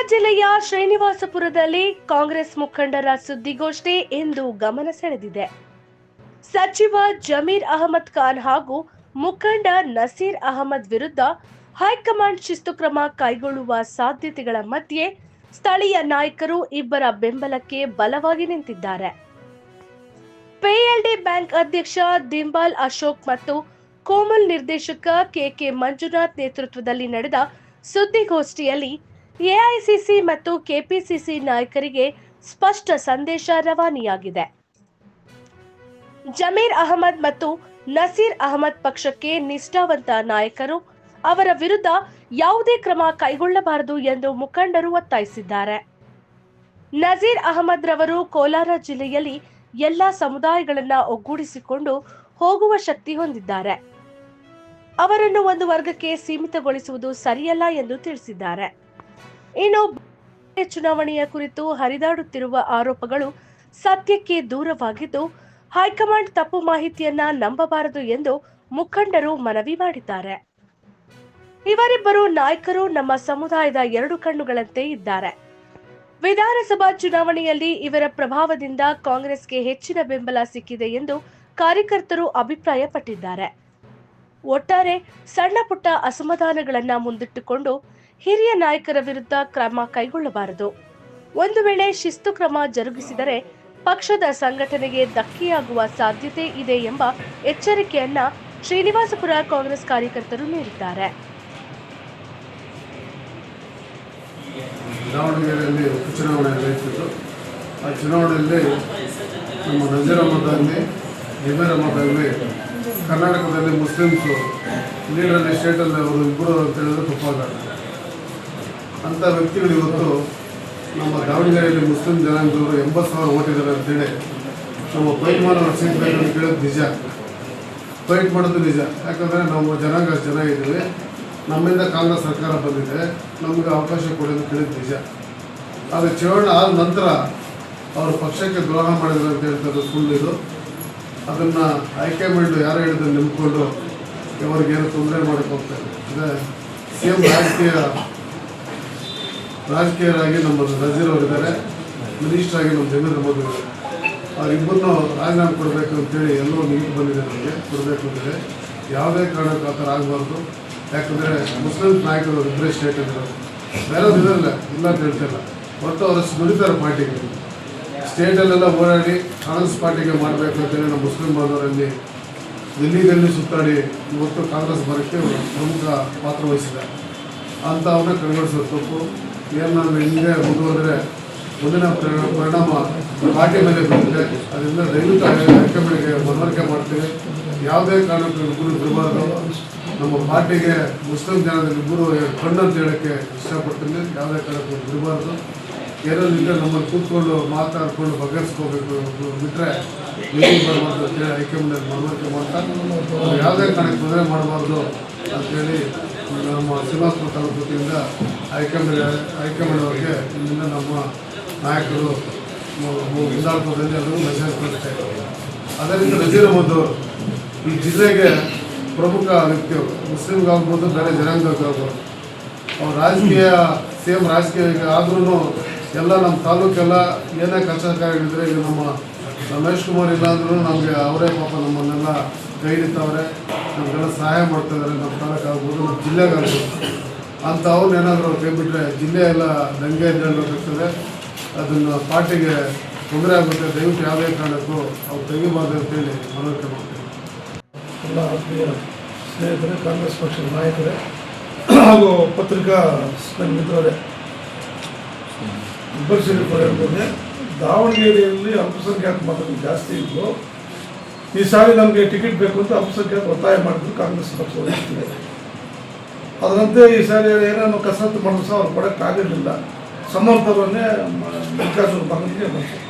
ಜಿಲ್ಲೆಯ ಶ್ರೀನಿವಾಸಪುರದಲ್ಲಿ ಕಾಂಗ್ರೆಸ್ ಮುಖಂಡರ ಸುದ್ದಿಗೋಷ್ಠಿ ಇಂದು ಗಮನ ಸೆಳೆದಿದೆ. ಸಚಿವ ಜಮೀರ್ ಅಹಮದ್ ಖಾನ್ ಹಾಗೂ ಮುಖಂಡ ನಸೀರ್ ಅಹಮದ್ ವಿರುದ್ಧ ಹೈಕಮಾಂಡ್ ಶಿಸ್ತು ಕ್ರಮ ಕೈಗೊಳ್ಳುವ ಸಾಧ್ಯತೆಗಳ ಮಧ್ಯೆ ಸ್ಥಳೀಯ ನಾಯಕರು ಇಬ್ಬರ ಬೆಂಬಲಕ್ಕೆ ಬಲವಾಗಿ ನಿಂತಿದ್ದಾರೆ. ಪಿಎಲ್ಡಿ ಬ್ಯಾಂಕ್ ಅಧ್ಯಕ್ಷ ದಿಂಬಾಲ್ ಅಶೋಕ್ ಮತ್ತು ಕೋಮಲ್ ನಿರ್ದೇಶಕ ಕೆಕೆ ಮಂಜುನಾಥ್ ನೇತೃತ್ವದಲ್ಲಿ ನಡೆದ ಸುದ್ದಿಗೋಷ್ಠಿಯಲ್ಲಿ ಎಐಸಿಸಿ ಮತ್ತು ಕೆಪಿಸಿಸಿ ನಾಯಕರಿಗೆ ಸ್ಪಷ್ಟ ಸಂದೇಶ ರವಾನೆಯಾಗಿದೆ. ಜಮೀರ್ ಅಹಮದ್ ಮತ್ತು ನಸೀರ್ ಅಹಮದ್ ಪಕ್ಷಕ್ಕೆ ನಿಷ್ಠಾವಂತ ನಾಯಕರು, ಅವರ ವಿರುದ್ಧ ಯಾವುದೇ ಕ್ರಮ ಕೈಗೊಳ್ಳಬಾರದು ಎಂದು ಮುಖಂಡರು ಒತ್ತಾಯಿಸಿದ್ದಾರೆ. ನಸೀರ್ ಅಹಮದ್ ರವರು ಕೋಲಾರ ಜಿಲ್ಲೆಯಲ್ಲಿ ಎಲ್ಲ ಸಮುದಾಯಗಳನ್ನ ಒಗ್ಗೂಡಿಸಿಕೊಂಡು ಹೋಗುವ ಶಕ್ತಿ ಹೊಂದಿದ್ದಾರೆ. ಅವರನ್ನು ಒಂದು ವರ್ಗಕ್ಕೆ ಸೀಮಿತಗೊಳಿಸುವುದು ಸರಿಯಲ್ಲ ಎಂದು ತಿಳಿಸಿದ್ದಾರೆ. ಇನ್ನು ಚುನಾವಣೆಯ ಕುರಿತು ಹರಿದಾಡುತ್ತಿರುವ ಆರೋಪಗಳು ಸತ್ಯಕ್ಕೆ ದೂರವಾಗಿದ್ದು, ಹೈಕಮಾಂಡ್ ತಪ್ಪು ಮಾಹಿತಿಯನ್ನ ನಂಬಬಾರದು ಎಂದು ಮುಖಂಡರು ಮನವಿ ಮಾಡಿದ್ದಾರೆ. ಇವರಿಬ್ಬರು ನಾಯಕರು ನಮ್ಮ ಸಮುದಾಯದ ಎರಡು ಕಣ್ಣುಗಳಂತೆ ಇದ್ದಾರೆ. ವಿಧಾನಸಭಾ ಚುನಾವಣೆಯಲ್ಲಿ ಇವರ ಪ್ರಭಾವದಿಂದ ಕಾಂಗ್ರೆಸ್ಗೆ ಹೆಚ್ಚಿನ ಬೆಂಬಲ ಸಿಕ್ಕಿದೆ ಎಂದು ಕಾರ್ಯಕರ್ತರು ಅಭಿಪ್ರಾಯಪಟ್ಟಿದ್ದಾರೆ. ಒಟ್ಟಾರೆ ಸಣ್ಣ ಪುಟ್ಟ ಅಸಮಾಧಾನಗಳನ್ನ ಮುಂದಿಟ್ಟುಕೊಂಡು ಹಿರಿಯ ನಾಯಕರ ವಿರುದ್ಧ ಕ್ರಮ ಕೈಗೊಳ್ಳಬಾರದು. ಒಂದು ವೇಳೆ ಶಿಸ್ತು ಕ್ರಮ ಜರುಗಿಸಿದರೆ ಪಕ್ಷದ ಸಂಘಟನೆಗೆ ಧಕ್ಕೆಯಾಗುವ ಸಾಧ್ಯತೆ ಇದೆ ಎಂಬ ಎಚ್ಚರಿಕೆಯನ್ನ ಶ್ರೀನಿವಾಸಪುರ ಕಾಂಗ್ರೆಸ್ ಕಾರ್ಯಕರ್ತರು ನೀಡಿದ್ದಾರೆ. ದಾವಣಗೆರೆಯಲ್ಲಿ ಉಪಚುನಾವಣೆ ನಡೆಯಿತು. ಆ ಚುನಾವಣೆಯಲ್ಲಿ ನಮ್ಮ ನಜೀರ್ ಅಹಮದ್ ಆಗಲಿ ಜಮೀರ್ ಅಹಮದ್ ಆಗಲಿ ಕರ್ನಾಟಕದಲ್ಲಿ ಮುಸ್ಲಿಮ್ಸು ಲೀಡರಲ್ಲಿ ಸ್ಟೇಟಲ್ಲಿ ಅವರು ಇಬ್ಬರು ಅಂತ ಹೇಳಿದ್ರೆ ತಪ್ಪಾಗಲ್ಲ. ಅಂಥ ವ್ಯಕ್ತಿಗಳು ಇವತ್ತು ನಮ್ಮ ದಾವಣಗೆರೆಯಲ್ಲಿ ಮುಸ್ಲಿಂ ಜನಾಂಗದವರು 80,000 ಓಟಿದ್ದಾರೆ ಅಂತೇಳಿ ನಮ್ಮ ಫೈಟ್ ಮಾಡೋ ರಕ್ಷಿಸಬೇಕಂತ ಕೇಳೋದು ನಿಜ, ಫೈಟ್ ಮಾಡೋದು ನಿಜ. ಯಾಕಂದರೆ ನಾವು ಜನಾಂಗ ಜನ ಇದ್ದೀವಿ, ನಮ್ಮಿಂದ ಕಾಂಗ್ರೆಸ್ ಸರ್ಕಾರ ಬಂದಿದೆ, ನಮಗೆ ಅವಕಾಶ ಕೊಡೋದು ಕೇಳಿದ ನಿಜ. ಆದರೆ ಚುನಾವಣೆ ಆದ ನಂತರ ಅವರು ಪಕ್ಷಕ್ಕೆ ದ್ರೋಹ ಮಾಡಿದ್ರು ಅಂತ ಹೇಳ್ತಾರೆ, ಸುಳ್ಳಿದು. ಅದನ್ನು ಹೈಕಮಾಂಡ್ ಯಾರು ಹೇಳಿದ್ರೆ ನಂಬಿಕೊಂಡು ಅವ್ರಿಗೇನು ತೊಂದರೆ ಮಾಡೋಕ್ಕೆ ಹೋಗ್ತಾರೆ. ಅದೇ ಸೇಮ್ ರಾಜಕೀಯರಾಗಿ ನಮ್ಮ ನಜೀರ್ ಅವರಿದ್ದಾರೆ, ಮಿನಿಸ್ಟರ್ ಆಗಿ ನಮ್ಮ ಜಮೀರ್ ಅಹಮದ್ ಇದ್ದಾರೆ. ಅವರಿಬ್ಬರನ್ನು ರಾಜೀನಾಮೆ ಕೊಡಬೇಕು ಅಂತೇಳಿ ಎಲ್ಲರೂ ನಿಂತು ಬಂದಿದೆ, ನಮಗೆ ಕೊಡಬೇಕು ಅಂತಿದೆ. ಯಾವುದೇ ಕಾರಣಕ್ಕೂ ಆ ಥರ ಆಗಬಾರ್ದು. ಯಾಕಂದರೆ ಮುಸ್ಲಿಂ ನಾಯಕರು ಇಬ್ಬರೇ ಸ್ಟೇಟಲ್ಲಿರೋದು, ಬೇರೆದು ಇದರಲ್ಲ ಇಲ್ಲ ಅಂತ ಹೇಳ್ತಿಲ್ಲ. ಒಟ್ಟು ಅವರಷ್ಟು ದುಡಿತಾರೆ ಪಾರ್ಟಿಗೆ, ಸ್ಟೇಟಲ್ಲೆಲ್ಲ ಓಡಾಡಿ ಕಾಂಗ್ರೆಸ್ ಪಾರ್ಟಿಗೆ ಮಾಡಬೇಕು ಅಂತೇಳಿ ನಮ್ಮ ಮುಸ್ಲಿಂ ಬಾಂಧವರಲ್ಲಿ ದಿಲ್ಲಿಯಲ್ಲಿ ಸುತ್ತಾಡಿ ಇವತ್ತು ಕಾಂಗ್ರೆಸ್ ಬರೋಕ್ಕೆ ಪ್ರಮುಖ ಪಾತ್ರ ವಹಿಸಿದ್ದಾರೆ. ಅಂಥವನ್ನ ಕಡೆಗಣಿಸೋ ತಪ್ಪು. ಏನು ನಾನು ಹಿಂದೆ ಮುಂದುವರೆದರೆ ಮುಂದಿನ ಪರಿಣಾಮ ಪಾರ್ಟಿ ಮೇಲೆ ಬಂದಿದೆ. ಅದರಿಂದ ದಯವಿಟ್ಟು ಹೈಕಮಾಂಡ್ಗೆ ಮನವರಿಕೆ ಮಾಡ್ತೀವಿ, ಯಾವುದೇ ಕಾರಣಕ್ಕೂ ಇಬ್ಬರು ಬಿಡಬಾರ್ದು. ನಮ್ಮ ಪಾರ್ಟಿಗೆ ಮುಸ್ಲಿಂ ಜನದಲ್ಲಿ ಇಬ್ಬರು ಕಣ್ಣು ಅಂತ ಹೇಳೋಕ್ಕೆ ಇಷ್ಟಪಡ್ತೀನಿ. ಯಾವುದೇ ಕಾರಣಕ್ಕೂ ಬಿಡಬಾರ್ದು. ಏನಾದಿದ್ದರೆ ನಮ್ಮನ್ನು ಕೂತ್ಕೊಂಡು ಮಾತಾಡಿಕೊಂಡು ಬಗೆಹರಿಸ್ಕೋಬೇಕು ಬಿಟ್ಟರೆ ಬರಬಾರ್ದು ಅಂತೇಳಿ ಹೈಕಮಾಂಡ್ ಮನವರಿಕೆ ಮಾಡ್ತಾರೆ. ಯಾವುದೇ ಕಾರಣಕ್ಕೆ ತೊಂದರೆ ಮಾಡಬಾರ್ದು ಅಂಥೇಳಿ ನಮ್ಮ ಶ್ರೀನಿವಾಸಪುರ ತಾಲೂಕು ವತಿಯಿಂದ ಹೈಕಮಾಂಡ್ ಅವರಿಗೆ ಇಲ್ಲಿಂದ ನಮ್ಮ ನಾಯಕರು ಮುಂದಾಳ್ಪದಲ್ಲಿ ಅದನ್ನು ಮೆಸೇಜ್ ಕೊಡ್ತಾ ಇದ್ದಾರೆ. ಅದರಿಂದ ನಜೀರ್ ಅಹಮದ್ ಅವರು ಈ ಜಿಲ್ಲೆಗೆ ಪ್ರಮುಖ ವ್ಯಕ್ತಿಯವರು, ಮುಸ್ಲಿಮ್ಗಾಗ್ಬೋದು ಬೇರೆ ಜನಾಂಗಕ್ಕಾಗ್ಬೋದು. ಅವ್ರು ಸೇಮ್ ರಾಜಕೀಯ ಆದ್ರೂ ಎಲ್ಲ ನಮ್ಮ ತಾಲೂಕೆಲ್ಲ ಏನೇ ಕಷ್ಟ ಕಾರ್ಯಗಳಿದ್ರೆ, ಈಗ ನಮ್ಮ ರಮೇಶ್ ಕುಮಾರ್ ಇಲ್ಲ ಅಂದ್ರೂ ನಮಗೆ ಅವರೇ ಪಾಪ ನಮ್ಮನ್ನೆಲ್ಲ ಕೈ ಹಿಡಿತವ್ರೆ, ನಮಗೆಲ್ಲ ಸಹಾಯ ಮಾಡ್ತಾಯಿದ್ದಾರೆ. ನಮ್ಮ ತಾಲೂಕು ಆಗ್ಬೋದು, ನಮ್ಮ ಜಿಲ್ಲೆಗಾಗ್ಬೋದು. ಅಂತ ಅವ್ರನ್ನ ಏನಾದರೂ ಅವ್ರು ಕೈ ಬಿಟ್ಟರೆ ಜಿಲ್ಲೆ ಎಲ್ಲ ದಂಗೆ ಎದ್ದೇಳಬೇಕಾಗ್ತದೆ. ಅದನ್ನು ಪಾರ್ಟಿಗೆ ತೊಂದರೆ ಆಗುತ್ತೆ. ದಯವಿಟ್ಟು ಯಾವುದೇ ಕಾರಣಕ್ಕೂ ಅವ್ರು ತೆಗಿಬಾರ್ದು ಅಂತೇಳಿ ಮನವರಿಕೆ ಮಾಡ್ತೀವಿ. ಎಲ್ಲ ಆತ್ಮೀಯ ಸ್ನೇಹಿತರೆ, ಕಾಂಗ್ರೆಸ್ ಪಕ್ಷದ ನಾಯಕರೇ ಹಾಗೂ ಪತ್ರಿಕಾ ಮಿತ್ರರೇ, ಇಬ್ಬರು ಸೇರಿಕೊಳ್ಳೆ ದಾವಣಗೆರೆಯಲ್ಲಿ ಅಲ್ಪಸಂಖ್ಯಾತ ಮತಗಳು ಜಾಸ್ತಿ ಇದ್ದು ಈ ಸಾರಿ ನಮಗೆ ಟಿಕೆಟ್ ಬೇಕು ಅಂತ ಅಲ್ಪಸಂಖ್ಯಾತ ಒತ್ತಾಯ ಮಾಡಿದ್ರು ಕಾಂಗ್ರೆಸ್ ಪಕ್ಷ ವಹಿಸ್ತಿದೆ. ಅದರಂತೆ ಈ ಸಾರಿ ಏನೇನು ಕಸರತ್ತು ಮಾಡಿದ್ರು ಸಹ ಅವ್ರು ಕೊಡೋಕ್ಕಾಗಲಿಲ್ಲ. ಸಮರ್ಥವನ್ನೇ ಮಲ್ಲಿಕಾರ್ಜುನ ಮಗನಿಗೆ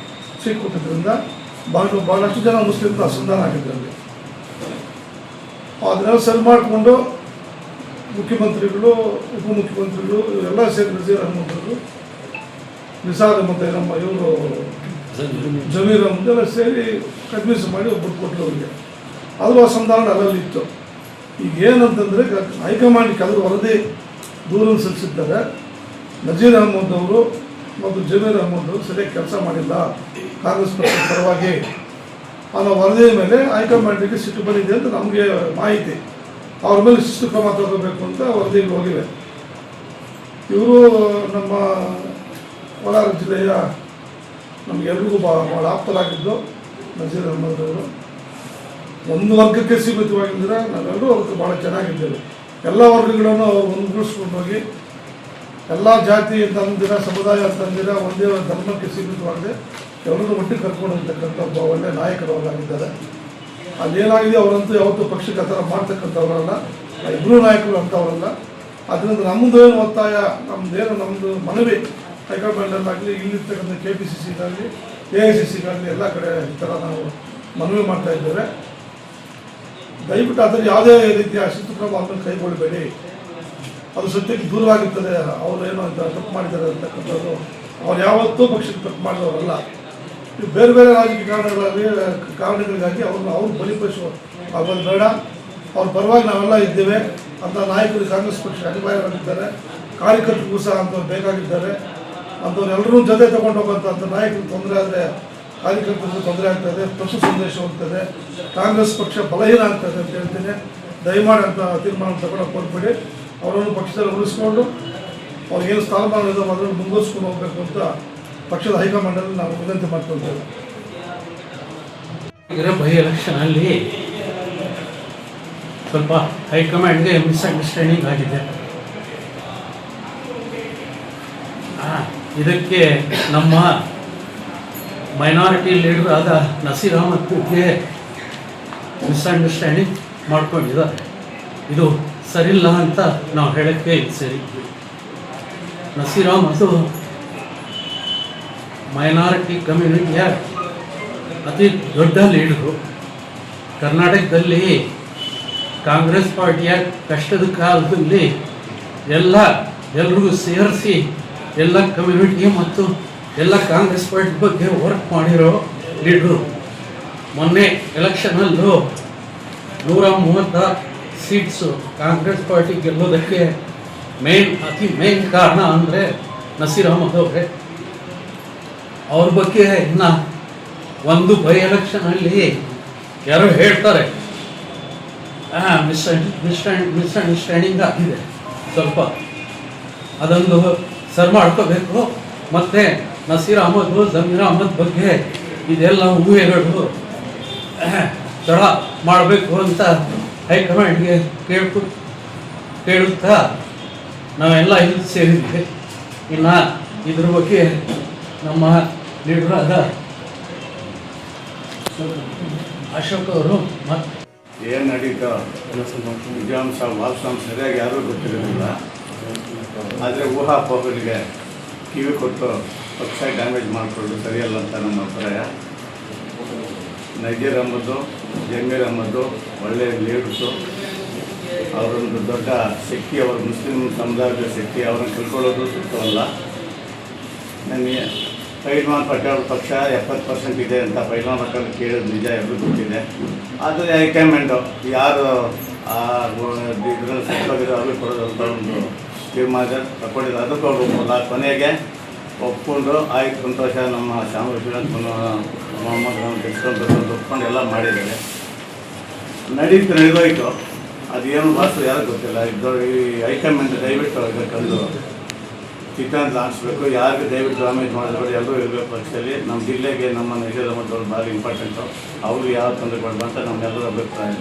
ಸೀಟ್ ಕೊಟ್ಟಿದ್ದರಿಂದ ಬಹಳಷ್ಟು ಜನ ಮುಸ್ಲಿಮರು ಅಸಮಾಧಾನ ಆಗಿದ್ರಲ್ಲಿ. ಅದನ್ನೆಲ್ಲ ಸರಿ ಮಾಡಿಕೊಂಡು ಮುಖ್ಯಮಂತ್ರಿಗಳು, ಉಪಮುಖ್ಯಮಂತ್ರಿಗಳು ಇವರೆಲ್ಲ ಸೇರಿ ನಜೀರ್ ಅಹಮದ್ ಅವರು, ನಿಸಾರ್ ಮತ್ತು ನಮ್ಮ ಇವರು ಜಮೀರ್ ಅಹಮದ್ ಎಲ್ಲ ಸೇರಿ ಕನ್ವಿನ್ಸ್ ಮಾಡಿ ಒಬ್ಬರು ಕೊಟ್ಟರು ಅವರಿಗೆ. ಅದು ಅಸಮಾಧಾನ ಅಲ್ಲಲ್ಲಿತ್ತು. ಈಗ ಏನಂತಂದರೆ ಹೈಕಮಾಂಡ್ ಕೆಲವರು ವರದಿ ದೂರನ್ನು ಸಲ್ಲಿಸಿದ್ದಾರೆ. ನಜೀರ್ ಅಹಮದ್ ಅವರು ಮತ್ತು ಜಮೀರ್ ಅಹಮದ್ ಅವರು ಸರಿಯಾಗಿ ಕೆಲಸ ಮಾಡಿಲ್ಲ ಕಾಂಗ್ರೆಸ್ ಪಕ್ಷದ ಪರವಾಗಿ ಅನ್ನೋ ವರದಿಯ ಮೇಲೆ ಹೈಕಮಾಂಡಿಗೆ ಸಿಟ್ಟು ಬಂದಿದೆ ಅಂತ ನಮಗೆ ಮಾಹಿತಿ. ಅವ್ರ ಮೇಲೆ ಶಿಸ್ತು ಕ್ರಮ ತಗೋಬೇಕು ಅಂತ ವರದಿಗಳು ಹೋಗಿವೆ. ಇವರು ನಮ್ಮ ಕೋಲಾರ ಜಿಲ್ಲೆಯ ನಮಗೆಲ್ರಿಗೂ ಭಾಳ ಆಪ್ತರಾಗಿದ್ದು ನಜೀರ್ ಅಹಮದ್ ಅವರು. ಒಂದು ವರ್ಗಕ್ಕೆ ಸೀಮಿತವಾಗಿದ್ದರೆ ನಾವೆಲ್ಲರೂ ಅವ್ರಿಗೆ ಭಾಳ ಚೆನ್ನಾಗಿದ್ದೇವೆ. ಎಲ್ಲ ವರ್ಗಗಳನ್ನು ಅವರು ಒಂದುಗೂಡಿಸ್ಕೊಂಡು ಹೋಗಿ ಎಲ್ಲ ಜಾತಿ ಅಂತಂದಿರ, ಸಮುದಾಯ ಅಂತಂದಿರ, ಒಂದೇ ಧರ್ಮಕ್ಕೆ ಸೀಮಿತವಾಗದೆ ಎಲ್ಲರೂ ಒಟ್ಟಿಗೆ ಕರ್ಕೊಂಡು ಹೋಗ್ತಕ್ಕಂಥ ಒಬ್ಬ ಒಳ್ಳೆಯ ನಾಯಕರವರಾಗಿದ್ದಾರೆ. ಅಲ್ಲೇನಾಗಿದೆ ಅವರಂತೂ ಯಾವತ್ತೂ ಪಕ್ಷಕ್ಕೆ ಆ ಥರ ಮಾಡ್ತಕ್ಕಂಥವ್ರಲ್ಲ, ಇಬ್ಬರು ನಾಯಕರು ಅಂತವರಲ್ಲ. ಅದರಿಂದ ನಮ್ಮದೇನು ಒತ್ತಾಯ, ನಮ್ಮದು ಮನವಿ ಹೈಕಮಾಂಡಲ್ಲಾಗಲಿ, ಇಲ್ಲಿರ್ತಕ್ಕಂಥ KPCCಗಾಗಲಿ, AICCಗಾಗಲಿ ಎಲ್ಲ ಕಡೆ ಈ ಥರ ನಾವು ಮನವಿ ಮಾಡ್ತಾ ಇದ್ದೇವೆ. ದಯವಿಟ್ಟು ಅದರ ಯಾವುದೇ ರೀತಿಯ ಶಿಸ್ತು ಕ್ರಮವನ್ನು ಕೈಗೊಳ್ಳಬೇಡಿ. ಅದು ಸತ್ಯಕ್ಕೆ ದೂರವಾಗಿರ್ತದೆ. ಅವರೇನೋ ಅಂತ ತಪ್ಪು ಮಾಡಿದ್ದಾರೆ ಅಂತಕ್ಕಂಥದ್ದು, ಅವ್ರು ಯಾವತ್ತೂ ಪಕ್ಷಕ್ಕೆ ತಪ್ಪು ಮಾಡಿದವರಲ್ಲ. ಈ ಬೇರೆ ಬೇರೆ ರಾಜಕೀಯ ಕಾರಣಗಳಿಗಾಗಿ ಅವ್ರು ಬಲಿಪಡಿಸುವ ಆಗೋದು ಬೇಡ. ಅವ್ರ ಪರವಾಗಿ ನಾವೆಲ್ಲ ಇದ್ದೇವೆ ಅಂತ ನಾಯಕರು ಕಾಂಗ್ರೆಸ್ ಪಕ್ಷ ಅನಿವಾರ್ಯವಾಗಿದ್ದಾರೆ. ಕಾರ್ಯಕರ್ತರಿಗೂ ಸಹ ಅಂಥವ್ರು ಬೇಕಾಗಿದ್ದಾರೆ. ಅಂಥವ್ರೆಲ್ಲರೂ ಜೊತೆ ತಗೊಂಡು ಹೋಗುವಂಥ ನಾಯಕರು ತೊಂದರೆ ಆದರೆ ಕಾರ್ಯಕರ್ತರಿಗೂ ತೊಂದರೆ ಆಗ್ತದೆ, ತಪ್ಪು ಸಂದೇಶ ಹೋಗ್ತದೆ, ಕಾಂಗ್ರೆಸ್ ಪಕ್ಷ ಬಲಹೀನ ಆಗ್ತದೆ ಅಂತ ಹೇಳ್ತೇನೆ. ದಯಮಾಡಿ ಅಂತ ತೀರ್ಮಾನ ತಗೊಳ್ಳೋಕೆ ಹೋಗ್ಬೇಡಿ. ಅವರನ್ನು ಪಕ್ಷದಲ್ಲಿ ಉಳಿಸ್ಕೊಂಡು ಅವ್ರಿಗೇನು ಸ್ಥಾನಮಾನ ಇದೆ ಅದನ್ನು ಮುಂದುವರಿಸ್ಕೊಂಡು ಹೋಗಬೇಕು ಅಂತ ಪಕ್ಷದ ಹೈಕಮಾಂಡಲ್ಲಿ ನಾವು ವಿನಂತಿ ಮಾಡ್ಕೊಳ್ತೇವೆ. ಬೈ ಎಲೆಕ್ಷನಲ್ಲಿ ಸ್ವಲ್ಪ ಹೈಕಮಾಂಡ್ಗೆ ಮಿಸ್ಅಂಡರ್ಸ್ಟ್ಯಾಂಡಿಂಗ್ ಆಗಿದೆ. ಇದಕ್ಕೆ ನಮ್ಮ ಮೈನಾರಿಟಿ ಲೀಡರ್ ಆದ ನಸೀರ್ ಅಹಮದ್ಗೆ ಮಿಸ್ಅಂಡರ್ಸ್ಟ್ಯಾಂಡಿಂಗ್ ಮಾಡ್ಕೊಂಡಿದ್ದಾರೆ. ಇದು ಸರಿಯಿಲ್ಲ ಅಂತ ನಾವು ಹೇಳೋಕ್ಕೆ ಸರಿ. ನಸೀರ್ ಅಹಮದ್ ಮೈನಾರಿಟಿ ಕಮ್ಯುನಿಟಿಯ ಅತಿ ದೊಡ್ಡ ಲೀಡರು. ಕರ್ನಾಟಕದಲ್ಲಿ ಕಾಂಗ್ರೆಸ್ ಪಾರ್ಟಿಯ ಕಷ್ಟದ ಕಾಲದಲ್ಲಿ ಎಲ್ರಿಗೂ ಸೇರಿಸಿ ಎಲ್ಲ ಕಮ್ಯುನಿಟಿ ಮತ್ತು ಎಲ್ಲ ಕಾಂಗ್ರೆಸ್ ಪಾರ್ಟಿ ಬಗ್ಗೆ ವರ್ಕ್ ಮಾಡಿರೋ ಲೀಡ್ರು. ಮೊನ್ನೆ ಎಲೆಕ್ಷನಲ್ಲೂ 130 ಸೀಟ್ಸು ಕಾಂಗ್ರೆಸ್ ಪಾರ್ಟಿ ಗೆಲ್ಲೋದಕ್ಕೆ ಅತಿ ಮೇನ್ ಕಾರಣ ಅಂದರೆ ನಸೀರ್ ಅಹಮದ್ ಅವರೇ. ಅವ್ರ ಬಗ್ಗೆ ಇನ್ನು ಒಂದು ಬೈ ಎಲೆಕ್ಷನಲ್ಲಿ ಯಾರೋ ಹೇಳ್ತಾರೆ ಮಿಸ್ಅಂಡರ್ಸ್ಟ್ಯಾಂಡಿಂಗ್ ಆಗಿದೆ, ಸ್ವಲ್ಪ ಅದೊಂದು ಸರ್ ಮಾಡ್ಕೋಬೇಕು. ಮತ್ತು ನಸೀರ್ ಅಹಮದ್, ಜಮೀರ್ ಅಹಮದ್ ಬಗ್ಗೆ ಇದೆಲ್ಲ ಊಹೆಗಳು ತಡ ಮಾಡಬೇಕು ಅಂತ ಹೈಕಮಾಂಡ್ಗೆ ಕೇಳುತ್ತಾ ನಾವೆಲ್ಲ ಇಲ್ಲಿ ಸೇರಿದ್ವಿ. ಇನ್ನು ಇದ್ರ ಬಗ್ಗೆ ನಮ್ಮ ಲೀಡರಾದ ಅಶೋಕ್ ಅವರು ಮತ್ತು ಏನು ನಡೀತೋ ನಿಜಾಂಶ ವಾಸ್ತವಾಂಶ ಸರಿಯಾಗಿ ಯಾರೂ ಗೊತ್ತಿರೋದಿಲ್ಲ. ಆದರೆ ಊಹಾಪೋಹಗಳಿಗೆ ಕಿವಿ ಕೊಟ್ಟು ಪಕ್ಷ ಡ್ಯಾಮೇಜ್ ಮಾಡಿಕೊಳ್ಳೋದು ಸರಿಯಲ್ಲ ಅಂತ ನಮ್ಮ ಅಭಿಪ್ರಾಯ. ನಜೀರ್ ಅಹಮದ್ದು, ಜಮೀರ್ ಅಹಮದ್ದು ಒಳ್ಳೆಯ ಲೀಡರ್ಸು. ಅವರೊಂದು ದೊಡ್ಡ ಶಕ್ತಿ, ಅವರು ಮುಸ್ಲಿಂ ಸಮುದಾಯದ ಶಕ್ತಿ. ಅವರನ್ನು ಕಳ್ಕೊಳ್ಳೋದು ಸೂಕ್ತವಲ್ಲ. ನನಗೆ ಪೈಲ್ವಾನ್ ಪಟೇಲ್ ಪಕ್ಷ 70% ಇದೆ ಅಂತ ಪೈಲ್ವಾನ್ ಪಟೇಲ್ ಕೇಳೋದು ನಿಜ, ಎಲ್ಲರೂ ಗೊತ್ತಿದೆ. ಆದರೆ ಹೈಕಮಾಂಡು ಯಾರು ಇದರಲ್ಲಿ ಸತ್ತೋಗಿರೋ ಅವ್ರಿಗೆ ಕೊಡೋದು ಅಂತ ಒಂದು ತೀರ್ಮಾನ ತಗೊಂಡಿದ್ದು, ಅದಕ್ಕೆ ಅವರು ಕೊನೆಗೆ ಒಪ್ಕೊಂಡು ಆಯ್ತು ಸಂತೋಷ, ನಮ್ಮ ಶ್ಯಾಮರಾಜ್ ಮೊಹಮ್ಮದ್ ತೆಗೆಸ್ಕೊಂಡು ಒಪ್ಕೊಂಡು ಎಲ್ಲ ಮಾಡಿದ್ದಾರೆ. ನಡೆದೋಯ್ತು. ಅದೇನು ವಾಸ್ತು ಯಾರು ಗೊತ್ತಿಲ್ಲ. ಈ ಹೈಕಮಾಂಡ್ ದಯವಿಟ್ಟು ಇದಕ್ಕೊಂದು ಚಿತ್ರಾಂತ ಹಾಕ್ಸ್ಬೇಕು. ಯಾರಿಗೆ ದಯವಿಟ್ಟು ಡ್ಯಾಮೇಜ್ ಮಾಡಿದ್ರು ಎಲ್ಲರೂ ಇರಬೇಕು ಪಕ್ಷದಲ್ಲಿ. ನಮ್ಮ ಜಿಲ್ಲೆಗೆ ನಮ್ಮ ನಜೀರ್ ಅಹಮದ್ ಅವರು ಭಾರಿ ಇಂಪಾರ್ಟೆಂಟು. ಅವ್ರಿಗೆ ಯಾವ ತೊಂದರೆ ಕೊಡಬಾರ್ದು ಅಂತ ನಮ್ಮೆಲ್ಲರ ಅಭಿಪ್ರಾಯ.